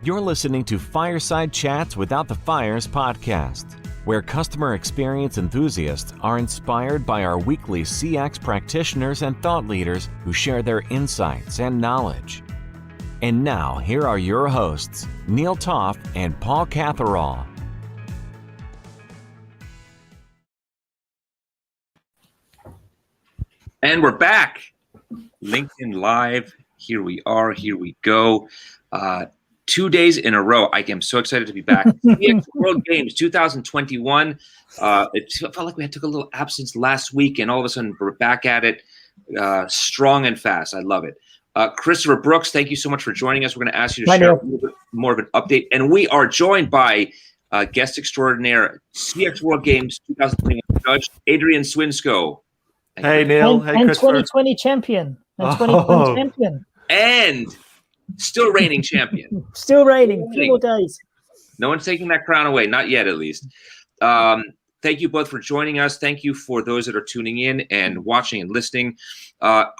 You're listening to Fireside Chats Without the Fires podcast, where customer experience enthusiasts are inspired by our weekly CX practitioners and thought leaders who share their insights and knowledge. And now, here are your hosts, Neil Toff and Paul Catherall. And we're back. LinkedIn Live. Here we are. Here we go. 2 days in a row. I am so excited to be back. CX World Games 2021. It felt like we took a little absence last week, and all of a sudden we're back at it, strong and fast. I love it. Christopher Brooks, thank you so much for joining us. We're going to ask you to share a little bit more of an update. And we are joined by guest extraordinaire, CX World Games 2021 judge, Adrian Swinscoe. Hey, Neil. Hey, and Christopher. 2020 champion. And 2020 champion. And still reigning champion. Still reigning. A few more days. No one's taking that crown away. Not yet, at least. Thank you both for joining us. Thank you for those that are tuning in and watching and listening.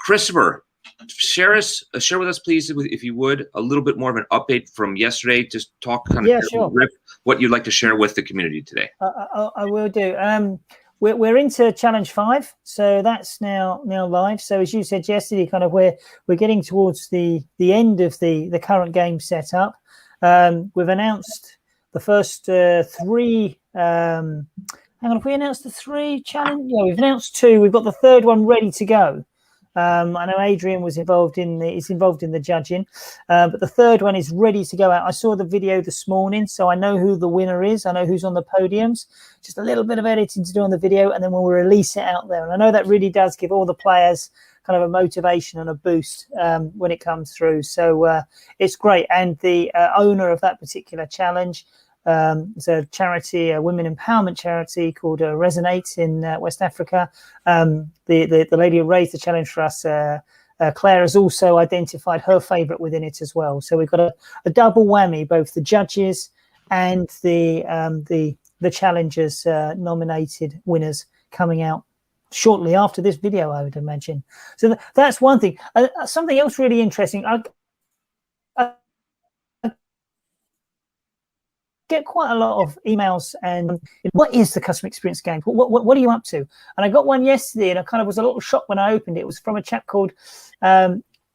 Christopher, share with us, please, if you would, a little bit more of an update from yesterday. Just talk what you'd like to share with the community today. I will do. We're into Challenge 5, so that's now live. So as you said yesterday, kind of we're getting towards the end of the current game setup. We've announced the first 3. Hang on, have we announced the 3 challenge? Yeah, we've announced 2. We've got the third one ready to go. I know Adrian is involved in the judging, but the third one is ready to go out. I saw the video this morning, so I know who the winner is. I know who's on the podiums. Just a little bit of editing to do on the video, and then we'll release it out there. And I know that really does give all the players kind of a motivation and a boost when it comes through. So it's great. And the owner of that particular challenge, it's a charity, a women empowerment charity called Resonate in West Africa. The lady who raised the challenge for us, Claire, has also identified her favourite within it as well. So we've got a double whammy, both the judges and the challengers nominated winners coming out shortly after this video, I would imagine. So that's one thing. Something else really interesting. I get quite a lot of emails and what is the customer experience game? What are you up to? And I got one yesterday, and I kind of was a little shocked when I opened it. It was from a chap called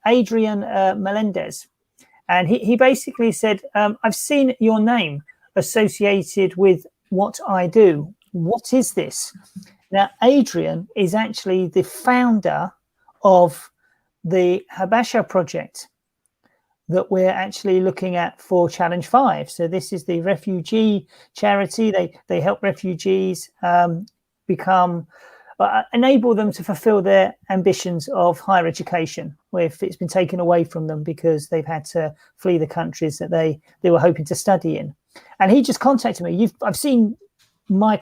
Adrian Melendez, and he basically said, I've seen your name associated with what I do. What is this? Now, Adrian is actually the founder of the Habasha project that we're actually looking at for Challenge 5. So this is the refugee charity. They help refugees enable them to fulfill their ambitions of higher education, if it's been taken away from them because they've had to flee the countries that they were hoping to study in. And he just contacted me. I've seen my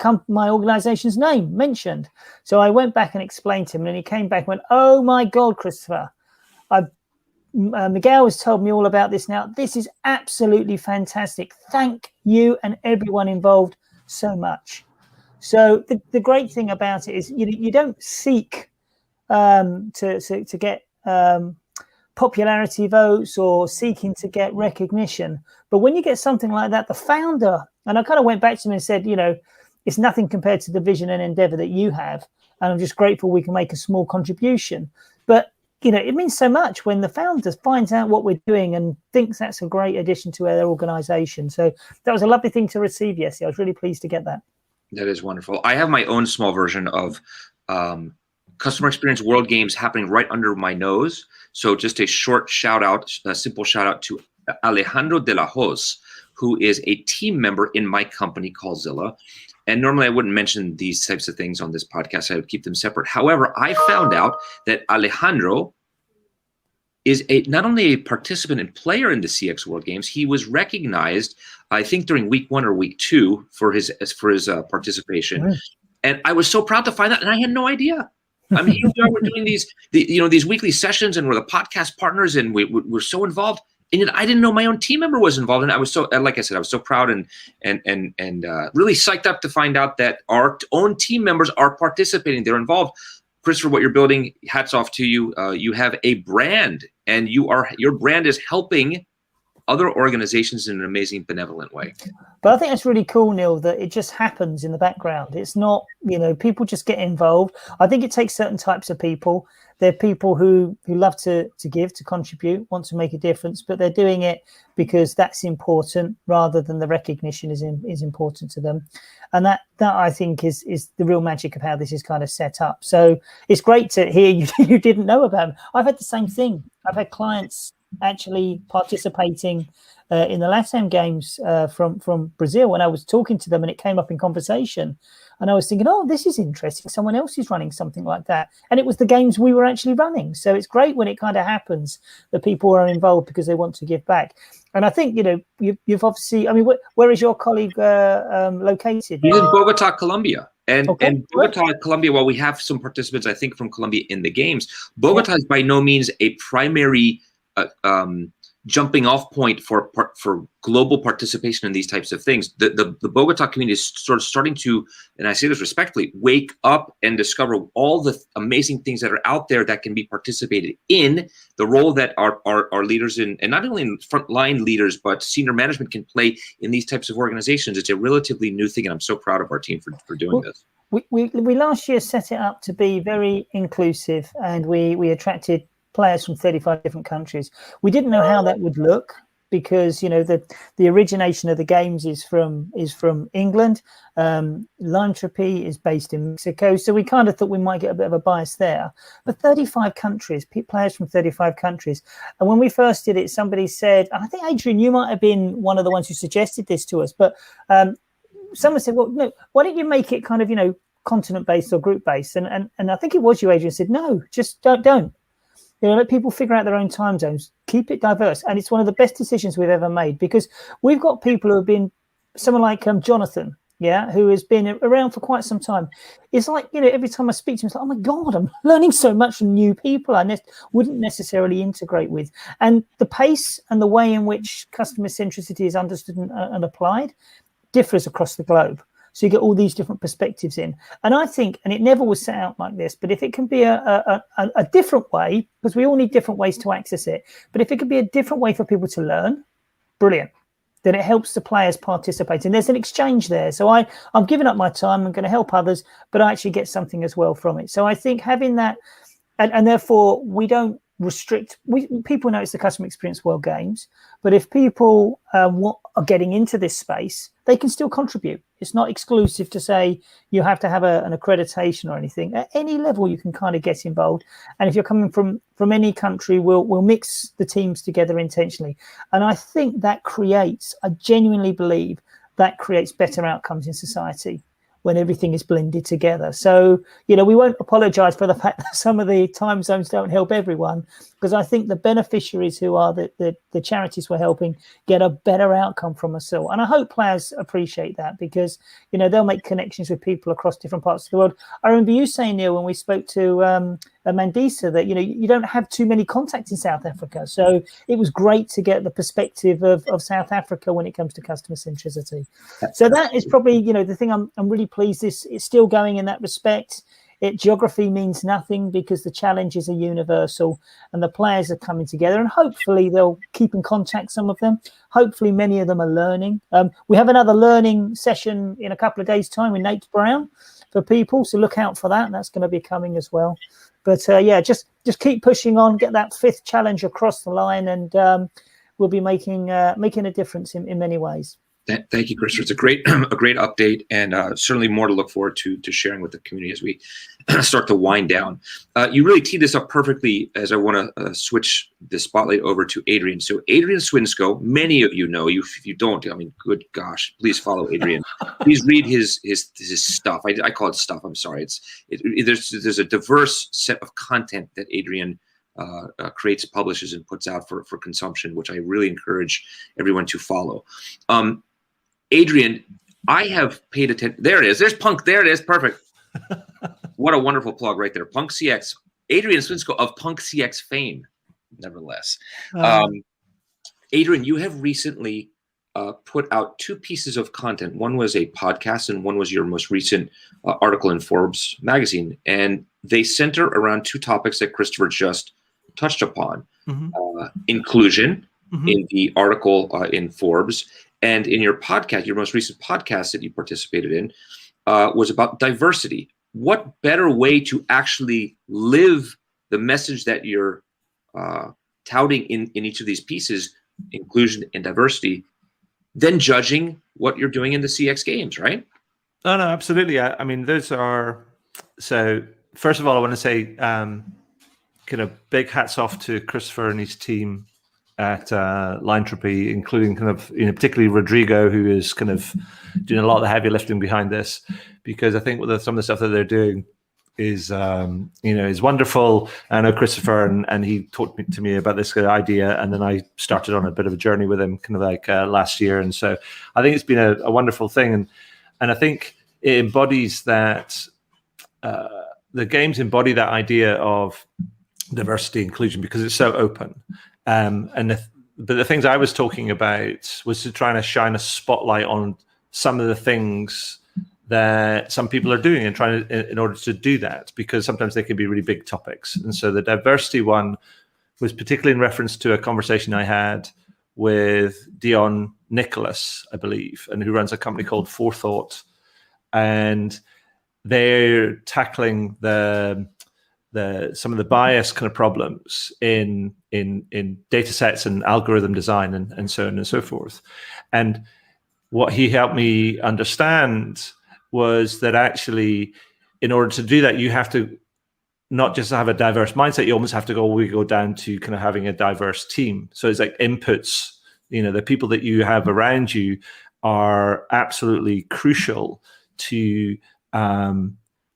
organization's name mentioned. So I went back and explained to him, and he came back and went, "Oh my God, Christopher, Miguel has told me all about this now. This is absolutely fantastic. Thank you and everyone involved so much." So the great thing about it is you don't seek to get popularity votes or seeking to get recognition. But when you get something like that, the founder, and I kind of went back to him and said, it's nothing compared to the vision and endeavor that you have. And I'm just grateful we can make a small contribution. But it means so much when the founder finds out what we're doing and thinks that's a great addition to their organization. So that was a lovely thing to receive yesterday. I was really pleased to get that. That is wonderful. I have my own small version of Customer Experience World Games happening right under my nose. So just a short shout out, a simple shout out to Alejandro de la Hoz, who is a team member in my company, Callzilla. And normally I wouldn't mention these types of things on this podcast. I would keep them separate. However, I found out that Alejandro is not only a participant and player in the CX World Games, he was recognized, I think, during week 1 or week 2 for his participation. Right. And I was so proud to find out, and I had no idea. I mean, we're doing these weekly sessions, and we're the podcast partners, and we're so involved. And yet I didn't know my own team member was involved, and I was so, like I said, I was so proud and really psyched up to find out that our own team members are participating. They're involved. Christopher, what you're building, hats off to you. You have a brand, and your brand is helping other organizations in an amazing, benevolent way. But I think that's really cool, Neil, that it just happens in the background. It's not, people just get involved. I think it takes certain types of people. They're people who love to give, to contribute, want to make a difference, but they're doing it because that's important rather than the recognition is important to them. And that I think is the real magic of how this is kind of set up. So it's great to hear you didn't know about them. I've had the same thing. I've had clients actually participating in the LATAM games from Brazil when I was talking to them, and it came up in conversation. And I was thinking, oh, this is interesting. Someone else is running something like that. And it was the games we were actually running. So it's great when it kind of happens that people are involved because they want to give back. And I think, you've obviously, where is your colleague located? He's in Bogota, Colombia. And Bogota, Colombia, while we have some participants, I think, from Colombia in the games, Bogota is by no means a primary jumping off point for global participation in these types of things. The Bogota community is sort of starting to, and I say this respectfully, wake up and discover all the amazing things that are out there that can be participated in. The role that our leaders and not only in frontline leaders, but senior management can play in these types of organizations. It's a relatively new thing, and I'm so proud of our team for doing this. We last year set it up to be very inclusive, and we attracted players from 35 different countries. We didn't know how that would look because the origination of the games is from England. Lyntropy is based in Mexico, so we kind of thought we might get a bit of a bias there. But 35 countries, players from 35 countries. And when we first did it, somebody said, I think Adrian, you might have been one of the ones who suggested this to us, but someone said, well, no, why don't you make it kind of continent based or group based? And I think it was you, Adrian, said no, just don't. Let people figure out their own time zones. Keep it diverse. And it's one of the best decisions we've ever made because we've got people who have been, someone like Jonathan, who has been around for quite some time. It's like, every time I speak to him, it's like, oh my God, I'm learning so much from new people I wouldn't necessarily integrate with. And the pace and the way in which customer centricity is understood and applied differs across the globe. So you get all these different perspectives in. And I think, and it never was set out like this, but if it can be a different way, because we all need different ways to access it, but if it could be a different way for people to learn, brilliant. Then it helps the players participate. And there's an exchange there. So I'm giving up my time, I'm going to help others, but I actually get something as well from it. So I think having that, and therefore we don't restrict, people know it's the Customer Experience World Games, but if people are getting into this space, they can still contribute. It's not exclusive to say you have to have an accreditation or anything. At any level, you can kind of get involved. And if you're coming from any country, we'll mix the teams together intentionally. And I think that creates, I genuinely believe, that creates better outcomes in society when everything is blended together. So, we won't apologize for the fact that some of the time zones don't help everyone, because I think the beneficiaries who are the charities we're helping get a better outcome from us all. And I hope players appreciate that because, they'll make connections with people across different parts of the world. I remember you saying, Neil, when we spoke to Mandisa, that, you don't have too many contacts in South Africa. So it was great to get the perspective of South Africa when it comes to customer centricity. So that is probably, the thing I'm really pleased is it's still going in that respect. Geography means nothing because the challenges are universal and the players are coming together, and hopefully they'll keep in contact, some of them. Hopefully many of them are learning. We have another learning session in a couple of days' time with Nate Brown for people, so look out for that, and that's going to be coming as well. But just keep pushing on, get that 5th challenge across the line, and we'll be making a difference in many ways. Thank you, Christopher. It's a great update, and certainly more to look forward to sharing with the community as we start to wind down. You really teed this up perfectly as I want to switch the spotlight over to Adrian. So Adrian Swinscoe, many of you know. If you don't, good gosh, please follow Adrian. Please read his stuff. I call it stuff. I'm sorry. There's a diverse set of content that Adrian creates, publishes, and puts out for consumption, which I really encourage everyone to follow. Adrian, I have paid attention. There it is. There's Punk. There it is. Perfect. What a wonderful plug right there. Punk CX. Adrian Swinscoe of Punk CX fame, nevertheless. Adrian, you have recently put out 2 pieces of content. One was a podcast, and one was your most recent article in Forbes magazine. And they center around 2 topics that Christopher just touched upon. Inclusion in the article in Forbes, and in your podcast, your most recent podcast that you participated in, was about diversity. What better way to actually live the message that you're touting in each of these pieces, inclusion and diversity, than judging what you're doing in the CX games, right? Oh, no, absolutely. I mean, those are, so first of all, I want to say kind of big hats off to Christopher and his team at Lyntropy, including kind of, particularly Rodrigo, who is kind of doing a lot of the heavy lifting behind this, because I think some of the stuff that they're doing is, is wonderful. I know Christopher, and he talked to me about this idea, and then I started on a bit of a journey with him kind of like last year. And so I think it's been a wonderful thing. And I think it embodies that, the games embody that idea of diversity inclusion because it's so open. But the things I was talking about was to try and shine a spotlight on some of the things that some people are doing and trying to, in order to do that, because sometimes they can be really big topics. And so the diversity one was particularly in reference to a conversation I had with Dion Nicholas, I believe, and who runs a company called Forethought. And they're tackling some of the bias kind of problems in data sets and algorithm design and so on and so forth. And what he helped me understand was that actually, in order to do that, you have to not just have a diverse mindset, you almost have to go down to kind of having a diverse team. So it's like inputs, the people that you have around you are absolutely crucial to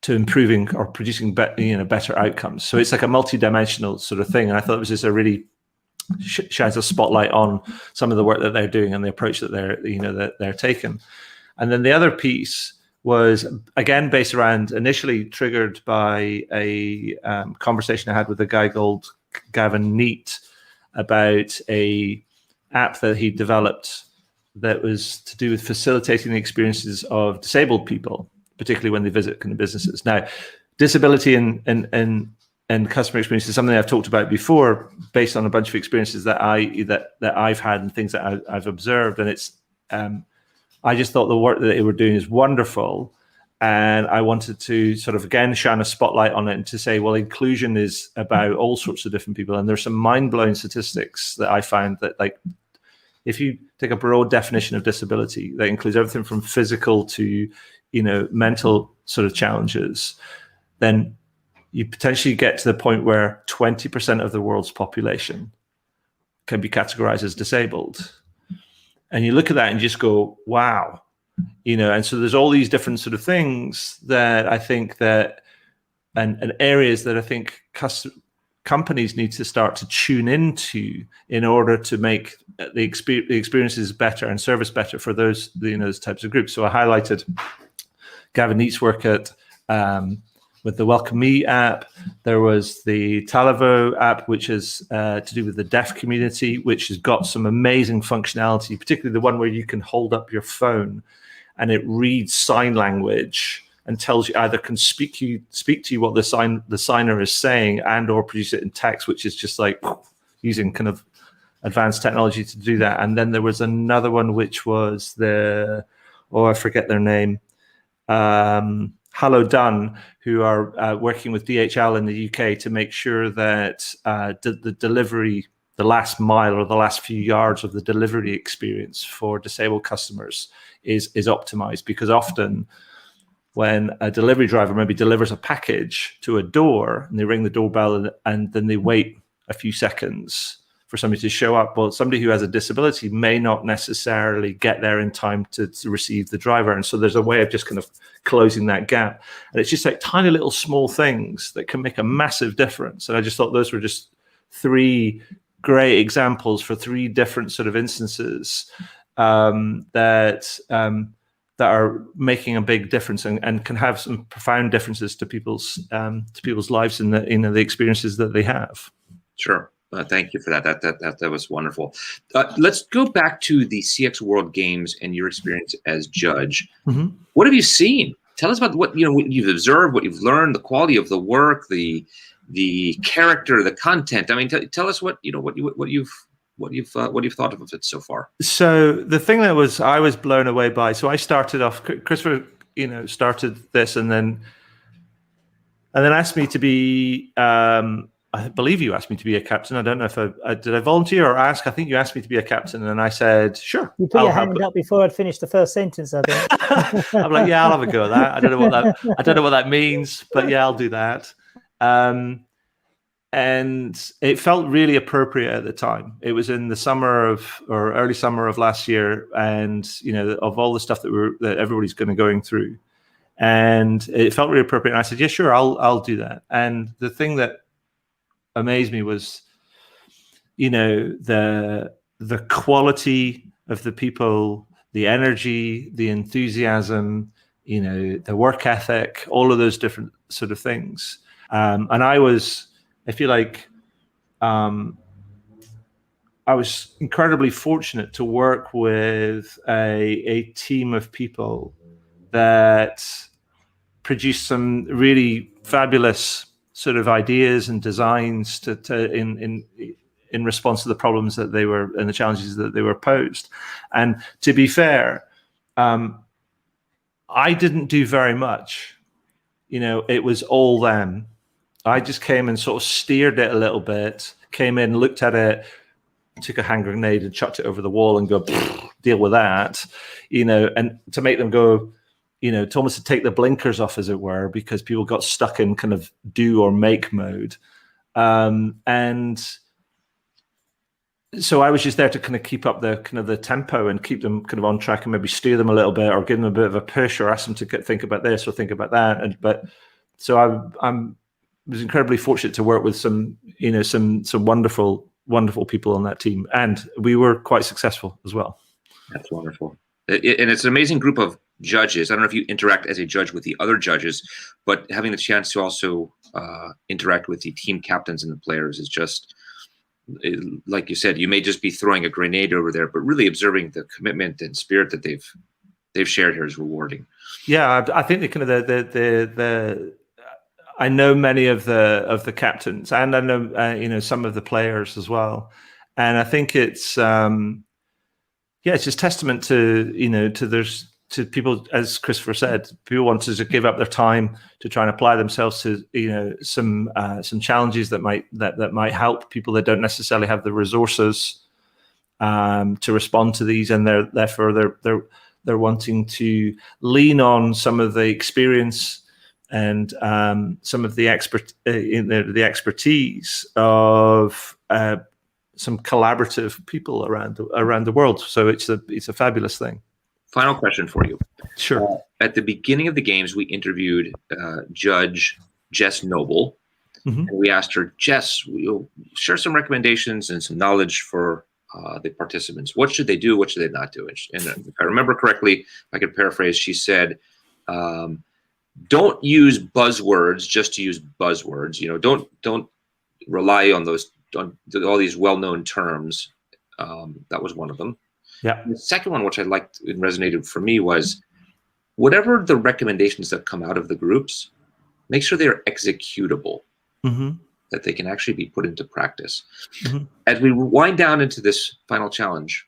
improving or producing better outcomes. So it's like a multidimensional sort of thing. And I thought it was just a really shines a spotlight on some of the work that they're doing and the approach that they're taking. And then the other piece was, again, based around, initially triggered by a conversation I had with a guy called Gavin Neat about a app that he developed that was to do with facilitating the experiences of disabled people, particularly when they visit kind of businesses. Now, disability and customer experience is something I've talked about before, based on a bunch of experiences that I've had and things that I've observed. And it's I just thought the work that they were doing is wonderful, and I wanted to sort of again shine a spotlight on it and to say, well, inclusion is about all sorts of different people. And there's some mind-blowing statistics that I found that, like, if you take a broad definition of disability that includes everything from physical to mental sort of challenges, then you potentially get to the point where 20% of the world's population can be categorized as disabled. And you look at that and just go, wow, and so there's all these different sort of things that I think that, and areas that I think companies need to start to tune into in order to make the experiences better and service better for those, those types of groups. So I highlighted Gavin Neat's work at with the Welcome Me app. There was the Talavo app, which is to do with the deaf community, which has got some amazing functionality, particularly the one where you can hold up your phone and it reads sign language and tells you, either can speak to you what the signer is saying, and or produce it in text, which is just like using kind of advanced technology to do that. And then there was another one, which was I forget their name, Hello Done, who are working with DHL in the UK to make sure that the delivery, the last mile or the last few yards of the delivery experience for disabled customers is optimized. Because often when a delivery driver maybe delivers a package to a door and they ring the doorbell and then they wait a few seconds for somebody to show up, well, somebody who has a disability may not necessarily get there in time to receive the driver. And so there's a way of just kind of closing that gap. And it's just like tiny little small things that can make a massive difference. And I just thought those were just three great examples for three different sort of instances that are making a big difference and can have some profound differences to people's lives and the experiences that they have. Sure. Thank you for that. That was wonderful. Let's go back to the CX World Games and your experience as judge. Mm-hmm. What have you seen? Tell us about what you've observed, what you've learned, the quality of the work, the character, the content. I mean, tell us what you've What you've thought of it so far? So the thing that I was blown away by. So I started off. Christopher, started this, and then asked me to be. I believe you asked me to be a captain. I don't know if did I volunteer or ask. I think you asked me to be a captain, and I said sure. You put your hand up before I'd finished the first sentence. I think. I'm like, yeah, I'll have a go at that. I don't know what that means, but yeah, I'll do that. And it felt really appropriate at the time. It was in the early summer of last year, and of all the stuff that everybody's going through, and it felt really appropriate. And I said, yeah, sure, I'll do that. And the thing that amazed me was, the quality of the people, the energy, the enthusiasm, the work ethic, all of those different sort of things. And I feel like I was incredibly fortunate to work with a team of people that produced some really fabulous sort of ideas and designs in response to the problems that they were and the challenges that they were posed. And to be fair, I didn't do very much. It was all them. I just came and sort of steered it a little bit, came in, looked at it, took a hand grenade and chucked it over the wall and go, deal with that, and to make them go, to almost to take the blinkers off, as it were, because people got stuck in kind of do or make mode. And so I was just there to kind of keep up the kind of the tempo and keep them kind of on track and maybe steer them a little bit or give them a bit of a push or ask them to think about this or think about that. So I was incredibly fortunate to work with some wonderful people on that team, and we were quite successful as well. That's wonderful. And it's an amazing group of judges. I don't know if you interact as a judge with the other judges, but having the chance to also interact with the team captains and the players is just, like you said, you may just be throwing a grenade over there, but really observing the commitment and spirit that they've shared here is rewarding. Yeah, I think the kind of the I know many of the captains, and I know some of the players as well, and I think it's it's just testament to people, as Christopher said, people wanted to give up their time to try and apply themselves to some challenges that might help people that don't necessarily have the resources to respond to these, and they're wanting to lean on some of the experience and some of the expertise of some collaborative people around the world. So it's a fabulous thing. Final question for you. Sure. At the beginning of the games, we interviewed Judge Jess Noble. Mm-hmm. And we asked her, Jess, we'll share some recommendations and some knowledge for the participants. What should they do? What should they not do? And if I remember correctly, if I could paraphrase, she said, don't use buzzwords just to use buzzwords. Don't rely on all these well-known terms. That was one of them. Yeah. The second one, which I liked and resonated for me, was whatever the recommendations that come out of the groups, make sure they're executable, mm-hmm. that they can actually be put into practice. Mm-hmm. As we wind down into this final challenge,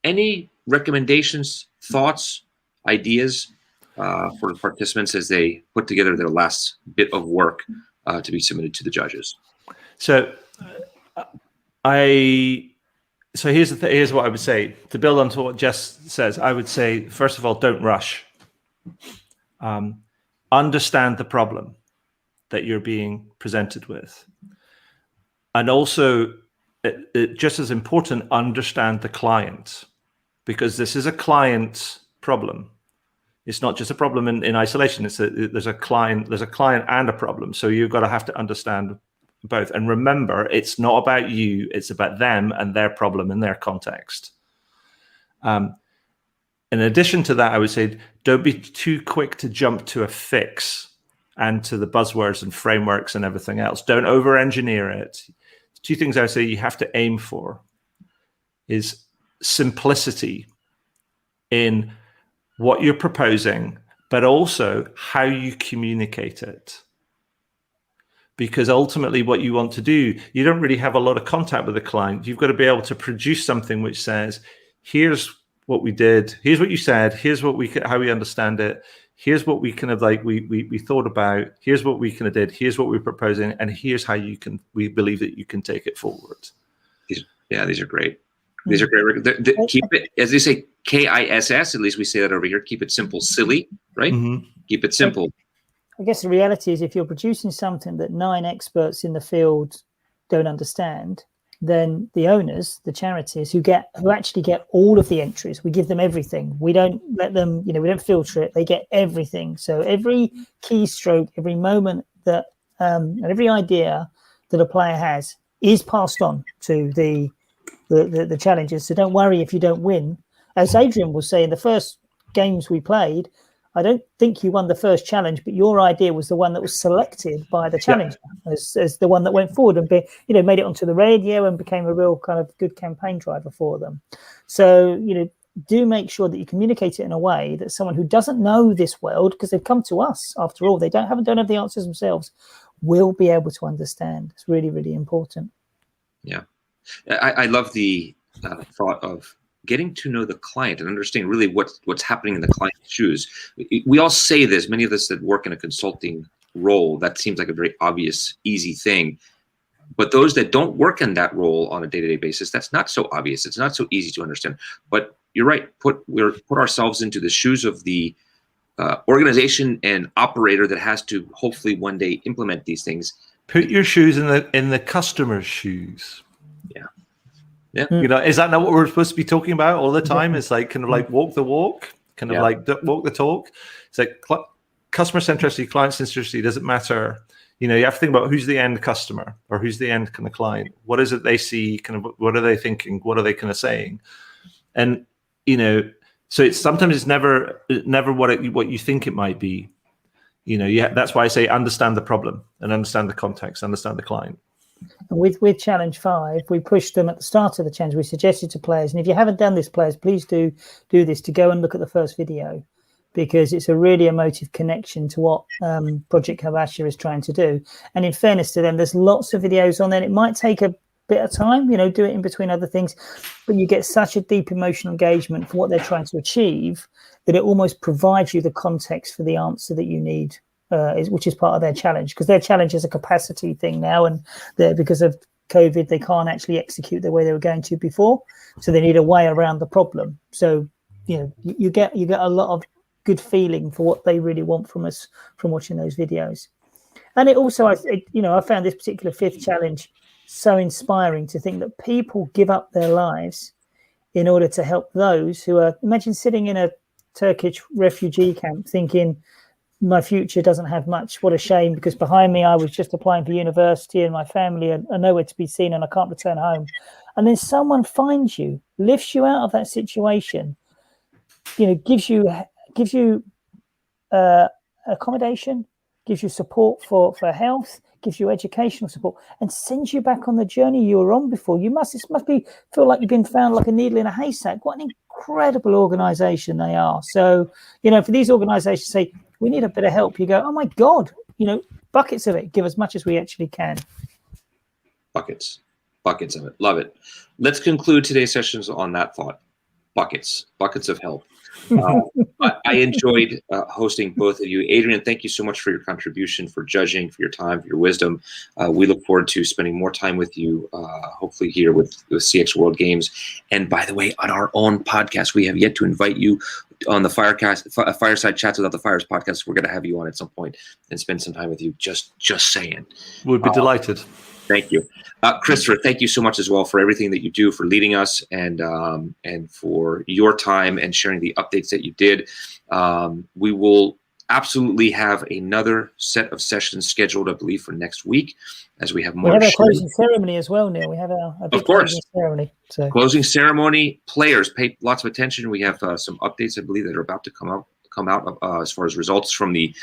any recommendations, thoughts, ideas for the participants as they put together their last bit of work to be submitted to the judges? So here's what I would say to build on to what Jess says. I would say, first of all, don't rush. Understand the problem that you're being presented with, and also, just as important, understand the client, because this is a client problem. It's not just a problem in isolation. There's a client and a problem. So you've got to have to understand both. And remember, it's not about you, it's about them and their problem in their context. In addition to that, I would say, don't be too quick to jump to a fix and to the buzzwords and frameworks and everything else. Don't over-engineer it. Two things I would say you have to aim for is simplicity in what you're proposing, but also how you communicate it. because ultimately what you want to do, you don't really have a lot of contact with the client. You've got to be able to produce something which says, here's what we did, here's what you said, here's what how we understand it, here's what we kind of like we thought about, here's what we kind of did, here's what we're proposing, and here's how we believe that you can take it forward. These are great. These are great. Keep it, as they say, KISS, at least we say that over here, keep it simple, silly, right? Mm-hmm. Keep it simple. I guess the reality is if you're producing something that 9 experts in the field don't understand, then the owners, the charities who actually get all of the entries, we give them everything. We don't let them, we don't filter it. They get everything. So every keystroke, every moment that, and every idea that a player has is passed on to the challengers. So don't worry if you don't win. As Adrian will say, in the first games we played, I don't think you won the first challenge, but your idea was the one that was selected by the challenger as the one that went forward and made it onto the radio and became a real kind of good campaign driver for them. So, do make sure that you communicate it in a way that someone who doesn't know this world, because they've come to us after all, they don't have the answers themselves, will be able to understand. It's really, really important. Yeah. I love the thought of getting to know the client and understanding really what's happening in the client's shoes. We all say this, many of us that work in a consulting role, that seems like a very obvious, easy thing. But those that don't work in that role on a day-to-day basis, that's not so obvious. It's not so easy to understand. But you're right, put ourselves into the shoes of the organization and operator that has to hopefully one day implement these things. Put your shoes in the customer's shoes. Yeah. Yeah. Is that not what we're supposed to be talking about all the time? It's like kind of like walk the walk, kind of like walk the talk. It's like customer centricity, client centricity doesn't matter. You have to think about who's the end customer or who's the end kind of client. What is it they see? Kind of what are they thinking? What are they kind of saying? And so it's sometimes it's never what you think it might be. That's why I say understand the problem and understand the context, understand the client. And with Challenge 5, we pushed them at the start of the challenge. We suggested to players, and if you haven't done this, players, please do this, to go and look at the first video, because it's a really emotive connection to what Project Kabasha is trying to do. And in fairness to them, there's lots of videos on there. It might take a bit of time, do it in between other things, but you get such a deep emotional engagement for what they're trying to achieve that it almost provides you the context for the answer that you need. Which is part of their challenge, because their challenge is a capacity thing now, and because of COVID, they can't actually execute the way they were going to before, so they need a way around the problem. So you get a lot of good feeling for what they really want from us from watching those videos. And it also, I found this particular 5th challenge so inspiring, to think that people give up their lives in order to help those who are, imagine sitting in a Turkish refugee camp thinking, my future doesn't have much. What a shame, because behind me I was just applying for university and my family are nowhere to be seen and I can't return home. And then someone finds you, lifts you out of that situation, gives you accommodation, gives you support for health, gives you educational support, and sends you back on the journey you were on before. Feel like you've been found like a needle in a haystack. What an incredible organization they are. So, for these organizations to say, we need a bit of help, you go, oh my God, buckets of it, give as much as we actually can. Buckets of it. Love it. Let's conclude today's sessions on that thought. Buckets of help. I enjoyed hosting both of you. Adrian, thank you so much for your contribution, for judging, for your time, for your wisdom. We look forward to spending more time with you, hopefully here with CX World Games. And by the way, on our own podcast, we have yet to invite you on the Fireside Chats Without the Fires podcast. We're going to have you on at some point and spend some time with you. Just saying. We'd be delighted. Thank you. Christopher, thank you so much as well for everything that you do, for leading us, and for your time and sharing the updates that you did. We will absolutely have another set of sessions scheduled, I believe, for next week, as we have more. We have our closing ceremony as well, Neil. We have a big closing ceremony. So. Closing ceremony, players, pay lots of attention. We have some updates, I believe, that are about to come out as far as results from the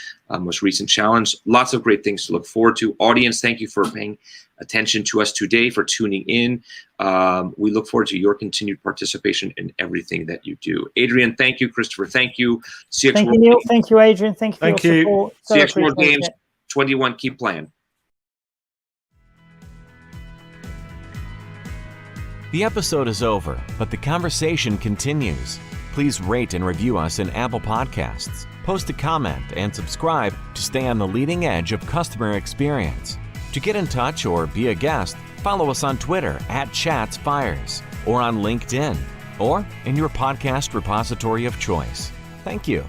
most recent challenge. Lots of great things to look forward to. Audience, thank you for paying attention to us today, for tuning in. We look forward to your continued participation in everything that you do. Adrian, thank you. Christopher, thank you. Thank you, Neil. Thank you, Adrian. Thank you for your support. CX World Games 21, keep playing. The episode is over, but the conversation continues. Please rate and review us in Apple Podcasts, post a comment, and subscribe to stay on the leading edge of customer experience. To get in touch or be a guest, follow us on Twitter @ChatsFires or on LinkedIn or in your podcast repository of choice. Thank you.